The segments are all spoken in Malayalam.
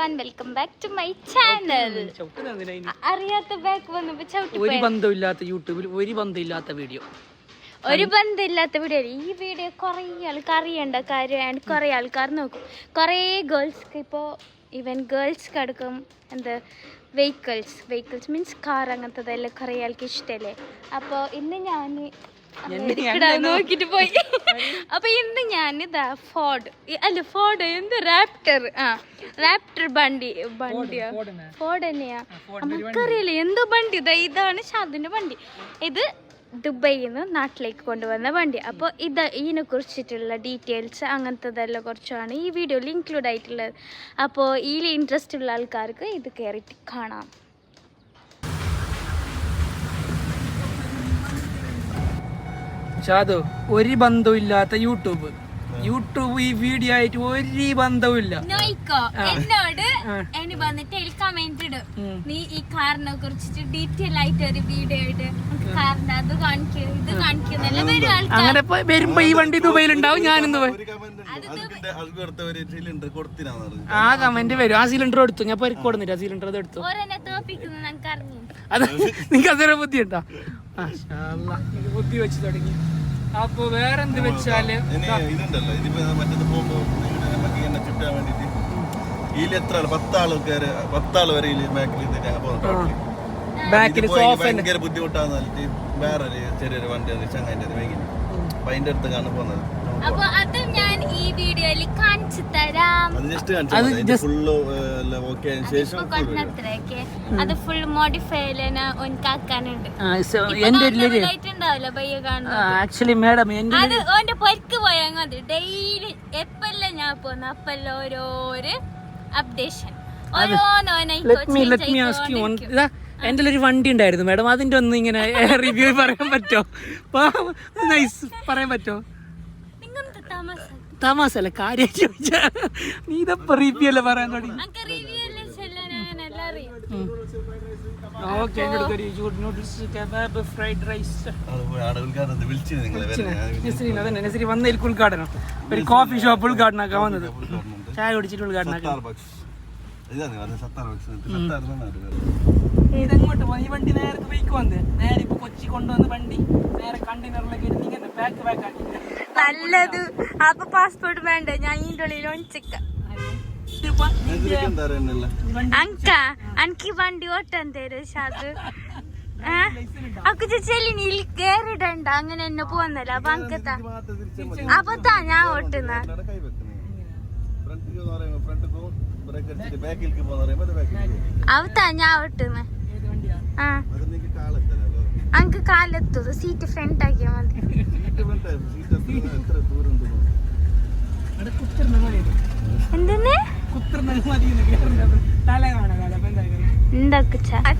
everyone, welcome back to my channel. അറിയാത്ത ബാക്ക് വന്നപ്പോ ഒരു ബന്ധമില്ലാത്ത യൂട്യൂബിൽ ഒരു ബന്ധമില്ലാത്ത വീഡിയോ ഈ വീഡിയോ കുറേ ആൾക്കാർ അറിയേണ്ട കാര്യമാണ്. കുറേ ആൾക്കാർ നോക്കും. കുറേ ഗേൾസ്ക്ക് ഇപ്പോൾ ഈവൻ ഗേൾസ്ക്ക് അടക്കം എന്ത് വെഹിക്കിൾസ് മീൻസ് കാർ അങ്ങനത്തതെല്ലാം കുറേ ആൾക്ക് ഇഷ്ടമല്ലേ. അപ്പോൾ ഇന്ന് ഞാൻ നോക്കിട്ട് പോയി. അപ്പൊ ഇന്ന് ഞാൻ ഇതാ ഫോർഡ് റാപ്റ്റർ വണ്ടിയോ ഫോർഡ് തന്നെയാ നമുക്കറിയില്ല എന്തോ വണ്ടി. ഇതാണ് ഷാദിന്റെ വണ്ടി. ഇത് ദുബൈയിൽ നിന്ന് നാട്ടിലേക്ക് കൊണ്ടുവന്ന വണ്ടി. അപ്പോൾ ഇതിനെ കുറിച്ചിട്ടുള്ള ഡീറ്റെയിൽസ് അങ്ങനത്തതെല്ലാം കുറച്ചാണ് ഈ വീഡിയോയിൽ ഇൻക്ലൂഡ് ആയിട്ടുള്ളത്. അപ്പോൾ ഇതിൽ ഇൻട്രസ്റ്റ് ഉള്ള ആൾക്കാർക്ക് ഇത് കയറിയിട്ട് കാണാം. ഷാദു, ഒരു ബന്ധമില്ലാത്ത യൂട്യൂബ് ഈ വീഡിയോ ആയിട്ട് ഒരു ബന്ധമില്ല. എന്നോട് എന്നെ വന്നിട്ട് കമന്റ് ഇടും, നീ ഈ കാറിനെ കുറിച്ചിട്ട് ഡീറ്റെയിൽ ആയിട്ട് ഒരു വീഡിയോ ഇട്, കാറിന്റെ അത് കാണിക്കും ഇത് കാണിക്കുന്നല്ല. അങ്ങനെ വരുമ്പോ ഈ വണ്ടി ദുബൈയിലുണ്ടാവും. ഞാനിന്ന് ആ കമന്റ് വരും. ആ സിലിണ്ടർ എടുത്തു, ഞാൻ പരിക്കോടുന്നില്ല. ആ സിലിണ്ടർ അത് എടുത്തു. അത് നിങ്ങക്ക് അതൊരു ബുദ്ധി ഉണ്ടോ? ബുദ്ധി വെച്ച് തുടങ്ങി. അപ്പൊ വേറെന്ത് വെച്ചാല് ബാക്കിൽ ഭയങ്കര ബുദ്ധിമുട്ടാന്ന് വേറൊരു ചെറിയൊരു വണ്ടി ചങ്ങാൻ്റെ വൈകി അപ്പൊ അതിന്റെ അടുത്ത് കാണാൻ പോകുന്നത്. അപ്പൊ അത് ഞാൻ ഈ വീഡിയോയിൽ കാണിച്ചു തരാം. അത് ഫുൾ മോഡിഫൈ ആക്കാനുണ്ട്. ആക്ച്വലി മാഡം അത് ഓന്റെ പൊരിക്ക് പോയാൽ മതി. ഡെയിലി എപ്പെല്ലാം ഞാൻ പോന്ന അപ്പെല്ലാം ഓരോരോ അപ്ഡേഷൻ എന്റെ ഒരു വണ്ടി ഉണ്ടായിരുന്നു മാഡം. അതിന്റെ ഒന്ന് ഇങ്ങനെ റിവ്യൂ പറയാൻ പറ്റോ? പറയാൻ പറ്റോ? തമാസല്ല, കാര്യം ചോദിച്ചാ. നീ ഇതപ്പോ റിവ്യൂ അല്ലേ പറയാൻ തുടങ്ങി. വന്നതിൽ ഉദ്ഘാടനം, ഒരു കോഫി ഷോപ്പ് ഉദ്ഘാടനം ആക്കാൻ വന്നത്. ചായ കുടിച്ചിട്ട് ഉദ്ഘാടനം ആക്കാൻ. ഇതെങ്ങോട്ട് പോയി? ഈ വണ്ടി നേരെ ബൈക്ക് വന്ന് നേരെ ഇപ്പൊ കൊച്ചി കൊണ്ടുവന്ന് വണ്ടി നേരെ കണ്ടെയ്നറിലേക്ക് ഇങ്ങനെ പാക്ക് ആക്കി. നല്ലത്. അപ്പൊ പാസ്പോർട്ട് വേണ്ട, ഞാൻ ഇതിന്റെ ഉള്ളിൽ ഒളിച്ചിക്ക. അനക്ക് വണ്ടി ഓട്ടാൻ തരും ഷാദ്. അക്ക് ചെല്ലിനി കേറിടണ്ട, അങ്ങനെ എന്നെ പോന്നല്ല. അപ്പൊ അങ്കത്താ അപ്പത്താ ഞാൻ ഓട്ടുന്ന. അവത്താ ഞാൻ ഓട്ടുന്ന. അങ്ക് കാലെത്തു, സീറ്റ് ഫ്രണ്ട് ആക്കിയാ മതി.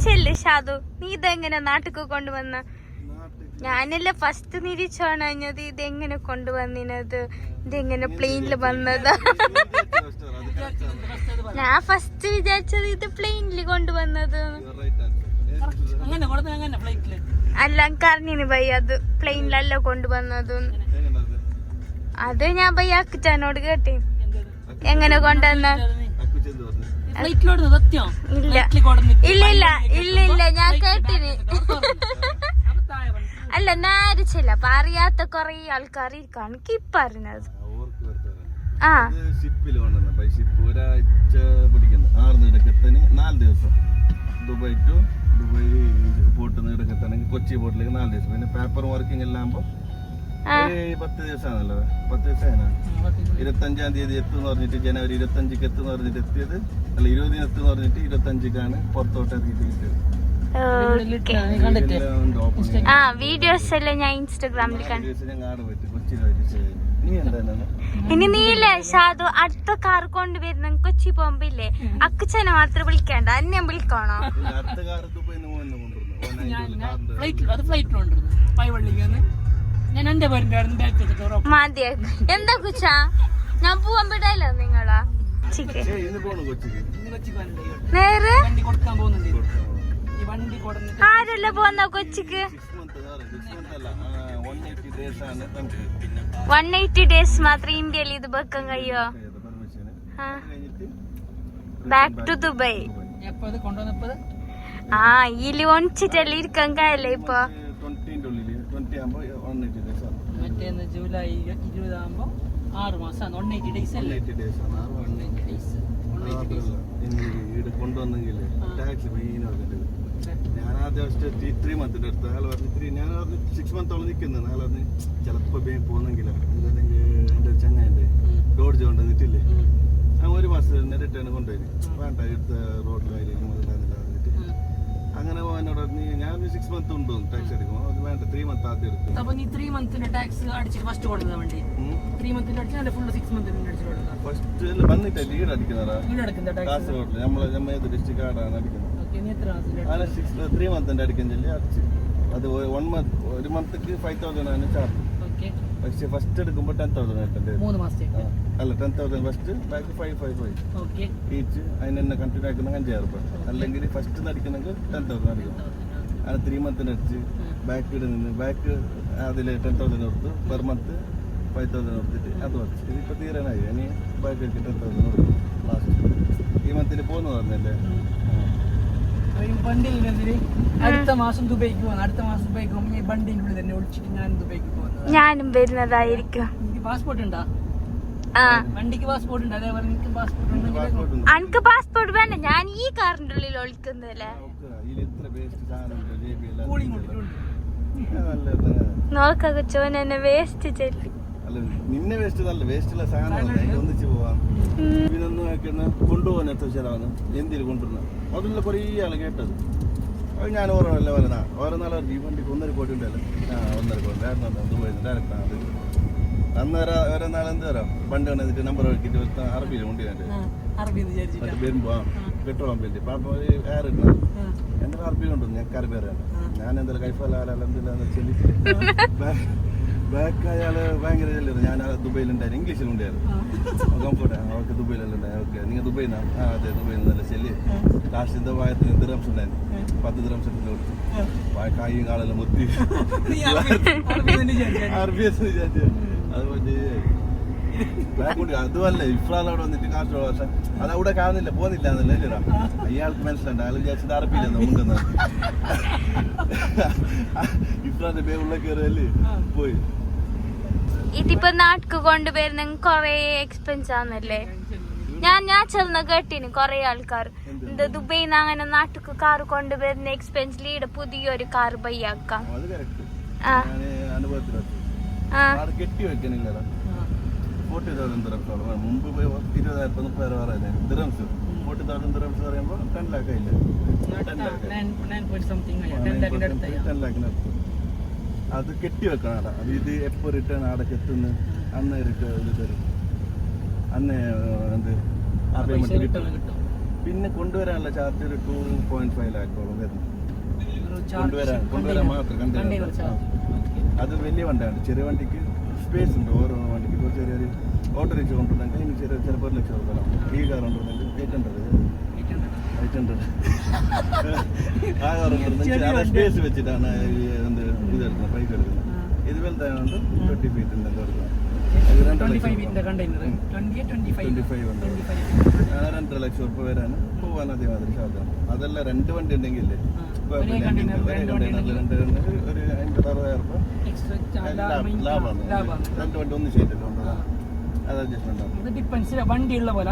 ചെല്ല് ഷാദു, നീ ഇതെങ്ങനെ നാട്ടിക്ക് കൊണ്ടുവന്ന? ഞാനല്ലേ ഫസ്റ്റ് നിരീക്ഷണത് ഇതെങ്ങനെ കൊണ്ടുവന്നത്, ഇതെങ്ങനെ പ്ലെയിനിൽ വന്നതാ. ഞാൻ ഫസ്റ്റ് വിചാരിച്ചത് ഇത് പ്ലെയിനിൽ കൊണ്ടുവന്നത്. അല്ല കറിഞ്ഞിന് ബൈ, അത് പ്ലെയിനിലല്ല കൊണ്ടുവന്നത്. അത് ഞാൻ ബൈ അക്കുച്ചാനോട് കേട്ടേ എങ്ങനെ കൊണ്ടുവന്ന. ഇല്ല ഞാൻ കേട്ടിന്. അല്ല നേരിച്ചില്ല. അപ്പൊ അറിയാത്ത കൊറേ ആൾക്കാർ ഇരിക്കാണ് പറഞ്ഞത്. ആ ദുബായ് പോർട്ട് എത്തണമെങ്കിൽ കൊച്ചി പോർട്ടിലേക്ക് 4 ദിവസം. പിന്നെ പേപ്പർ വർക്കിംഗ് എല്ലാം 10 ദിവസമാണല്ലോ. 10 ദിവസമാണ്. 25-ാം തീയതി എത്തുമെന്ന് പറഞ്ഞിട്ട് ജനുവരി 25-ക്ക് എത്തുമെന്ന് പറഞ്ഞിട്ട് എത്തിയത്. അല്ല 20-ന് എത്തുമെന്ന് പറഞ്ഞിട്ട് 25-ക്കാണ് പുറത്തോട്ട് ഇറങ്ങിയിട്ട് കിട്ടിയത്. വീഡിയോസ് എല്ലാം ഞാൻ ഇൻസ്റ്റാഗ്രാമിൽ കണ്ടു. ഇനി നീല്ലേ ഷാദു, അടുത്ത കാർ കൊണ്ടുവരുന്ന കൊച്ചി പോകുമ്പില്ലേ അക്കുച്ചനെ മാത്രം വിളിക്കണ്ട, എന്നെ വിളിക്കണോ? മതിയ എന്താ കുച്ചാ, ഞാൻ പോവാൻ വിടല്ലോ നിങ്ങളാ. നേരെ ആരല്ല പോന്ന കൊച്ചിക്ക്? 180 days മാത്രം ഇന്ത്യയിൽ ഇത് വെക്കാൻ കഴിയോ? Back to Dubai. എപ്പോ ഇത് കൊണ്ടുവന്നപ്പോ ആ ഇതില് ഒണിച്ചിട്ടല്ലേ ഇരിക്കാൻ കഴിയല്ലേ ഇപ്പൊ. 20 ഉള്ളില് 20 ആകുമ്പോ 180 days ആണ്. മറ്റേന്ന് ജൂലൈ 20 ആകുമ്പോ 6 മാസമാണ്. 180 days അല്ലേ? 180 days ആണ്. 180 days. 180 days. ഇവിടെ കൊണ്ടുവന്നെങ്കിൽ ടാക്സ് ഞാൻ ആദ്യം 3 month എടുത്തു. അയാൾ പറഞ്ഞു ഞാൻ 6 month നിൽക്കുന്നത്. അയാൾ പറഞ്ഞു ചിലപ്പോ പോകുന്നെങ്കിലോ എന്റെ ചങ്ങാൻ്റെ ഡോഡ്ജ് കൊണ്ടുവന്നിട്ടില്ലേ, ആ 1 മാസം റിട്ടേൺ കൊണ്ടുപോയി വേണ്ട എടുത്ത റോഡിലായാലും മുതലാന്നില്ല പറഞ്ഞിട്ട് അങ്ങനെ എന്നോട് പറഞ്ഞു ഞാൻ 6 month ഉണ്ടോ ടാക്സ് എടുക്കുമോ, അത് വേണ്ട 3 month ആദ്യം എടുക്കും. അപ്പൊ നീ 3 monthന്റെ ടാക്സ് അടിച്ചിട്ട് ഫസ്റ്റ് കൊടുക്കുന്ന വണ്ടി 3 monthന്റെ അടിച്ചാൽ ഫുൾ 6 monthന്റെ അടിച്ചിട്ട് കൊടുക്കാം. ഫസ്റ്റ് വന്നിട്ട് ലീഡ് അടിക്കുന്നതാ ഇവിടെ അടക്കുന്ന ടാക്സ് കാസർഗോഡില് നമ്മൾ ഏത് ഡിസ്ട്രിക്ട് ആടാണ് അടിക്കുന്നത്. ഓക്കേ, നീ എത്ര മാസത്തിന്റെ അങ്ങനെ 3 month അടിക്കാൻ ചൊല്ലി അടിച്ച് അത് 1 month 1 monthക്ക് 5,000 ആണ് ചാർജ്. ഓക്കേ, പക്ഷേ ഫസ്റ്റ് എടുക്കുമ്പോൾ 10,000 ആയിട്ടുണ്ട്. 3 മാസത്തേക്ക് അല്ല 10,000 ഫസ്റ്റ് ബാക്ക് 555 ഓക്കേ ഈച്ച് അതിന് തന്നെ കണ്ടിന്യൂ ആക്കുന്ന 5,000 രൂപ. അല്ലെങ്കിൽ ഫസ്റ്റ് അടിക്കണമെങ്കിൽ 10,000 അടിക്കും. അങ്ങനെ 3 month അടിച്ച് ബാക്ക് ഇടുന്നത് ബാക്ക് അതിൽ 10,000 കൊടുത്തു പെർ മന്ത് 5,000 കൊടുത്തിട്ട് അത് വച്ചു. ഇതിപ്പോൾ തീരാനായി ഇനി ബാക്ക് എടുത്ത് 10,000 കൊടുക്കും ലാസ്റ്റ് ഈ മന്തിൽ പോകുന്നു പറഞ്ഞല്ലേ. ബണ്ടിൽ അടുത്ത മാസം ദുബൈക്ക് പോകുന്നു. അടുത്ത മാസം ദുബൈക്ക് പോകുമ്പോൾ ഈ ബണ്ടിൻ്റെ ഉള്ളിൽ തന്നെ ഒളിച്ചിട്ട് ഞാൻ ദുബൈക്ക് പോകുന്നത്. ഞാനും വരുന്നതായിരിക്കും. എനിക്ക് പാസ്പോർട്ട് ഉണ്ടോ? ആ വണ്ടിക്ക് പാസ്പോർട്ട് ഉണ്ട്. അതേപോലെ എനിക്ക് പാസ്പോർട്ട് ഉണ്ടെങ്കിൽ പാസ്പോർട്ട് ഉണ്ട്. അനക്ക് പാസ്പോർട്ട് വേണ്ട, ഞാൻ ഈ കാറിന്റെ ഉള്ളിൽ ഒളിക്കുന്നല്ലേ. ഇതിൽ എത്ര വേസ്റ്റ് സാധനമുണ്ട് JB എല്ലാം. കൂളിംഗ് കൊണ്ടിട്ടുണ്ട്. നോക്കൊക്കെ ചോൻ എന്നെ വേസ്റ്റ് ചെല്ലി. അല്ല നിന്നെ വേസ്റ്റ് നല്ല വേസ്റ്റുള്ള സാധനമല്ല ഒന്നിച്ച് പോവാം. ഇതിനൊന്നും ആക്കുന്ന കൊണ്ടുപോകാൻ എത്ര ചിലവാണ് എന്തിൽ കൊണ്ടുവരുന്നത് അതിലുള്ള കുറേ ആള് കേട്ടത്. അത് ഞാൻ ഓരോല്ല ഓരോ നാളെ ഈ വണ്ടിക്ക് 1.5 കോടി ഉണ്ടല്ലോ. 1.5 കോടി വേറെ ദുബായി ഡയറക്റ്റ് അത് അന്നേരം ഓരോ നാളെ എന്താ പറയാം വണ്ടി വന്നിട്ട് നമ്പർ നോക്കിയിട്ട് അറബിയിൽ വണ്ടി കണ്ടു വരുമ്പോ പെട്രോൾ പമ്പിൽ പാപ്പ എയർ ഇടുന്ന എൻ്റെ അറബി കൊണ്ടുവന്നു ഞാൻ കറിപേരാണ്. ഞാൻ എന്തായാലും കൈഫാലെന്തെല്ലാം ചെല്ലിട്ട് ബാക്ക് അയാൾ ഭയങ്കര ചെല്ലുന്നത്. ഞാൻ ദുബൈയിലുണ്ടായിരുന്നു, ഇംഗ്ലീഷിലുണ്ടായിരുന്നു. കംഫർട്ട് അവർക്ക് ദുബൈയിലുണ്ടായി. ഓക്കെ നിങ്ങൾ ദുബൈയിൽ നിന്നാണ്? ആ അതെ ദുബൈയിൽ നിന്നല്ല ചെല്ലി കാശിൻ്റെ വായത്തിന് ദിറംസ് ഉണ്ടായിരുന്നു. 10 ദിറംസ് എടുത്ത് കൊടുത്തു. കായും കാളെല്ലാം മുത്തി അറബി വിചാരിച്ചു. അതുകൊണ്ട് ബാക്ക് അതുമല്ല ഇഫ്രാൽ അവിടെ വന്നിട്ട് കാസർഗോഡ് പക്ഷെ അത് അവിടെ കാണുന്നില്ല പോകുന്നില്ല എന്നല്ലേ ചേരാ. അയാൾക്ക് മനസ്സിലുണ്ട്. അയാൾ വിചാരിച്ചത് അറബിയില്ലെന്നോ മുണ്ടെന്ന്. ഇഫ്രാന്റെ ബേഗുള്ള കയറിയല്ലേ പോയി. ഇതിപ്പോ നാട്ടിക്ക് കൊണ്ടുവരുന്ന കൊറേ എക്സ്പെൻസ് ആണല്ലേ. ഞാൻ ചെന്ന കേട്ടിന് കൊറേ ആൾക്കാർ എന്താ ദുബൈന്ന് അങ്ങനെ നാട്ടിക്ക് കാർ കൊണ്ടുവരുന്ന എക്സ്പെൻസിൽ ഇവിടെ പുതിയൊരു കാർ ബൈയാക്കാം. അത് കറക്റ്റ് അനുഭവത്തിലാണ്. കെട്ടി വെക്കണില്ലടാ 40,000 ദിറംസ്. മുമ്പ് 20,000 30,000 പറയുന്നത് ദിറംസ്. 40,000 ദിറംസ് പറയുമ്പോൾ 10 lakh ആയില്ലേ. 10 lakh അത് കെട്ടി വെക്കണം. അത് ഇത് എപ്പോൾ റിട്ടേൺ അവിടെ എത്തുന്നു അന്ന് ഇത് തരും. അന്ന് എന്ത് ആ പേയ്മെന്റ് കിട്ടും. പിന്നെ കൊണ്ടുവരാനുള്ള ചാർജ് ഒരു 2.5 lakh വരുന്നു. കൊണ്ടുവരാൻ മാത്രം കണ്ടെയ്നർ. അത് വലിയ വണ്ടിയാണ്. ചെറിയ വണ്ടിക്ക് സ്പേസ് ഉണ്ട്. ഓരോ വണ്ടിക്ക് ഇപ്പോൾ ചെറിയൊരു ഓട്ടോറിക്ഷ കൊണ്ടുവന്നെങ്കിൽ ഇനി ചിലപ്പോൾ 1 ലക്ഷം കൊടുക്കണം. ഈ കാർ കൊണ്ടുവന്നെങ്കിൽ 800 ആ കാർ കൊണ്ടുവന്നെങ്കിൽ സ്പേസ് വെച്ചിട്ടാണ് എന്ത് ഇതെടുക്കുന്നത് പൈസ എടുക്കുന്നത്. ഇത് വലുതായതുകൊണ്ട് 20 feet കൊടുക്കണം. 25 ഉണ്ട്. 2 ലക്ഷം രൂപ വരാനും പോകാൻ അതേമാതിരി സാധനം. അതല്ല 2 വണ്ടി ഉണ്ടെങ്കിൽ ഒരു 50,000-60,000 രൂപ ലാഭമാണ്. 2 വണ്ടി ഒന്നും ചെയ്തിട്ടുണ്ട്. അത് അഡ്ജസ്റ്റ്മെന്റ് ആവും. വണ്ടിയുള്ള പോലെ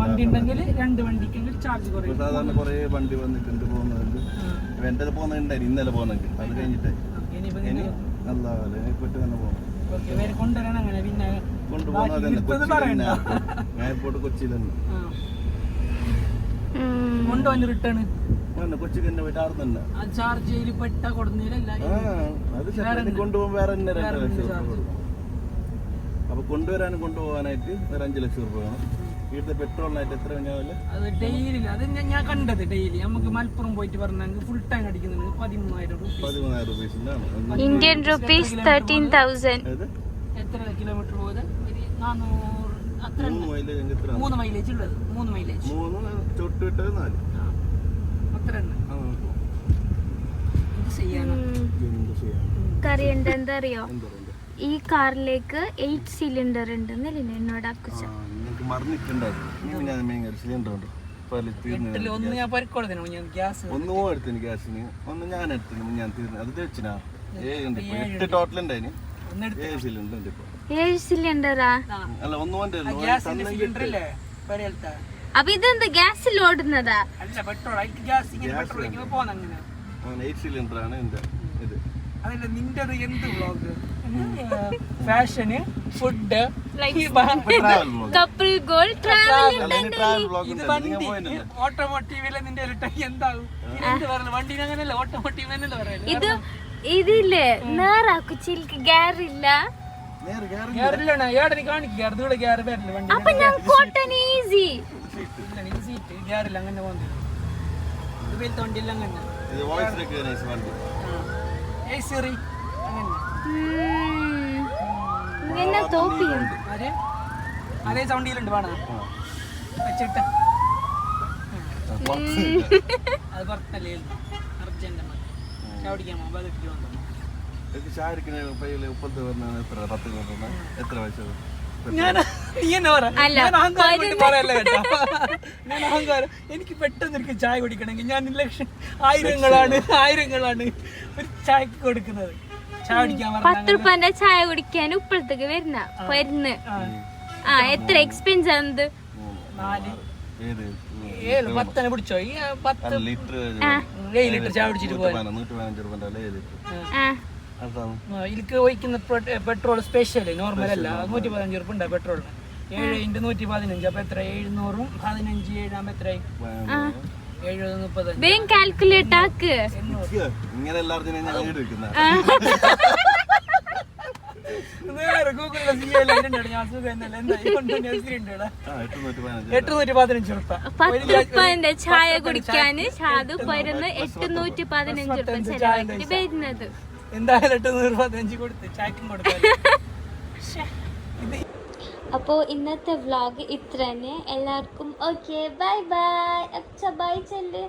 വണ്ടി ഉണ്ടെങ്കിൽ 2 വണ്ടിക്കെങ്കിൽ ചാർജ് കുറയും. സാധാരണ കുറെ വണ്ടി വന്നിട്ടുണ്ട് പോകുന്നുണ്ട്. എൻ്റെ പോകുന്നുണ്ടായിരുന്നു ഇന്നലെ പോകുന്നെങ്കിൽ അത് കഴിഞ്ഞിട്ട് ഇനി അല്ലാതെ പെട്ട് തന്നെ പോകും. കൊണ്ടുപോകുന്നത് എയർപോർട്ട് കൊച്ചിയിൽ തന്നെ കൊണ്ടുപോയി റിട്ടേൺ കൊച്ചിയിൽ തന്നെ പോയിട്ട് ആറ് തന്നെ ചാർജ് ചെയ്ത് പെട്ട കൊടുന്നില്ല. അത് കൊണ്ടുപോകാൻ വേറെ തന്നെ 2 ലക്ഷം രൂപ കൊടുക്കണം. അപ്പൊ കൊണ്ടുവരാനും കൊണ്ടുപോകാനായിട്ട് ഒരു 5 ലക്ഷം രൂപ വേണം. ഇവിടുത്തെ പെട്രോളിനായിട്ട് എത്ര കഴിഞ്ഞാൽ അത് ഡെയിലി അത് ഞാൻ കണ്ടത് ഡെയിലി നമുക്ക് മലപ്പുറം പോയിട്ട് പറഞ്ഞെങ്കിൽ ഫുൾ ടൈം അടിക്കുന്നത് 13,000 രൂപ ഇന്ത്യൻ റുപ്പീസ് 13,000. എത്ര കിലോമീറ്റർ പോയത്? 400 അത്ര 3 മൈലേജ് ഉള്ളത്. 3 മൈലേജ് 3 ചൊട്ട് വിട്ടത് 4 അത്ര തന്നെ. ഇത് ചെയ്യാനോ കറിയുണ്ട്. എന്താ അറിയോ, ഈ കാറിലേക്ക് 8 സിലിണ്ടർ ഉണ്ട് എന്നല്ലേ എന്നോട് അക്കുച്ച. മറന്നിട്ടുണ്ടായിരുന്നു സിലിണ്ടർ ഉണ്ട്. എട്ടില് ഒന്ന് ഞാൻ പരിക്കോളതിനു ഞാൻ ഗ്യാസ് ഒന്ന് പോ എടുത്തിന് ഗ്യാസിന്, ഒന്ന് ഞാൻ എടുത്തിന് ഞാൻ തീർന്നു. അത് തെച്ചിനാ 8 ടോട്ടൽ ഉണ്ടായിന്. 7 സിലിണ്ടർ ഉണ്ട് ഇപ്പൊ. 7 സിലിണ്ടറാ? അല്ല ഒന്ന് ഗ്യാസിന്റെ സിലിണ്ടർ ഇല്ലേ പെരേലത്തെ? അപ്പൊ ഇതെന്ത് ഗ്യാസിൽ ഓടുന്നതാ? അല്ല പെട്രോൾ, അതിക്ക് ഗ്യാസ് ഇങ്ങനെ പെട്രോളിലേക്ക് പോകുന്ന അങ്ങനെ 8 സിലിണ്ടർ ആണ് എന്റെ ഇത്. അതല്ല നിന്റത് എന്ത് വ്ളോഗ്? ഫാഷന്, ഫുഡ്, കപ്പിൾ ഗോൾ, ട്രാവൽ. ഇത് വണ്ടി ഓട്ടോമോട്ടീവിലെ നിന്റെ എന്താകും? എന്ത് പറയുന്നത്? വണ്ടിന് അങ്ങനെയല്ല, ഓട്ടോമോട്ടീവ് എന്നല്ല പറയുന്നത്. ഇത് ഇതില്ലേ നേരാക്കു ചിൽക്ക് ഗ്യാറില്ല. ഗ്യാറില്ലാണ് ഏടനി കാണിക്കുക, അതുകൂടെ ഗ്യാർ വരില്ല വണ്ടി. അപ്പൊ ഞാൻ കോട്ടൺ ഈസി സീറ്റ് ഗ്യാറില്ല, അങ്ങനെ പോകുന്നത്. ഇതുപോലത്തെ വണ്ടിയെല്ലാം അങ്ങനെ ഏസിറി അങ്ങനെ. ഇങ്ങനെ തോപ്പിയും അതേ സൗണ്ടിയിലുണ്ട് വേണം വെച്ചിട്ട് അത് പുറത്തല്ലേ അർജന്റ് ചവിടിക്കാൻ പോകുമ്പോ എത്ര വയസ്സ്? എനിക്ക് പെട്ടെന്ന് എനിക്ക് ചായ കുടിക്കണമെങ്കിൽ ഞാൻ ആയിരങ്ങളാണ് ഒരു ചായക്ക് കൊടുക്കുന്നത്. ചായ കുടിക്കാൻ 10 രൂപന്റെ ചായ കുടിക്കാൻ ഇപ്പോഴത്തേക്ക് വരുന്ന എത്ര എക്സ്പെൻസ് ആണ്? 7 10 പിടിച്ചോ? ഈ 7 ലിറ്റർ ചായ കുടിച്ചിട്ട് പോയി. ഇതിക്ക് ഒഴിക്കുന്ന പെട്രോൾ സ്പെഷ്യൽ നോർമൽ അല്ല. 115 രൂപ ഉണ്ട് പെട്രോളിന്. 7 × 115 അപ്പൊ എത്ര? 700 15 7 ആകുമ്പോ എത്രയായി? 70 കാൽക്കുലേറ്റ് ആക്ക്. ഇങ്ങനെ എല്ലാവർക്കും ഗൂഗിളിലെ 815 രൂപ. 10 രൂപന്റെ ചായ കുടിക്കാന് ഷാദു പോരുന്ന് 815 രൂപ ചെലവാക്കി വരുന്നത്. എന്തായാലും 815 കൊടുത്ത് ചായക്കും കൊടുത്താൽ. അപ്പോൾ ഇന്നത്തെ വ്ളോഗ് ഇത്ര തന്നെ. എല്ലാവർക്കും ഓക്കെ, ബൈ ബൈ. അച്ഛ ബൈ ചെല്ല്.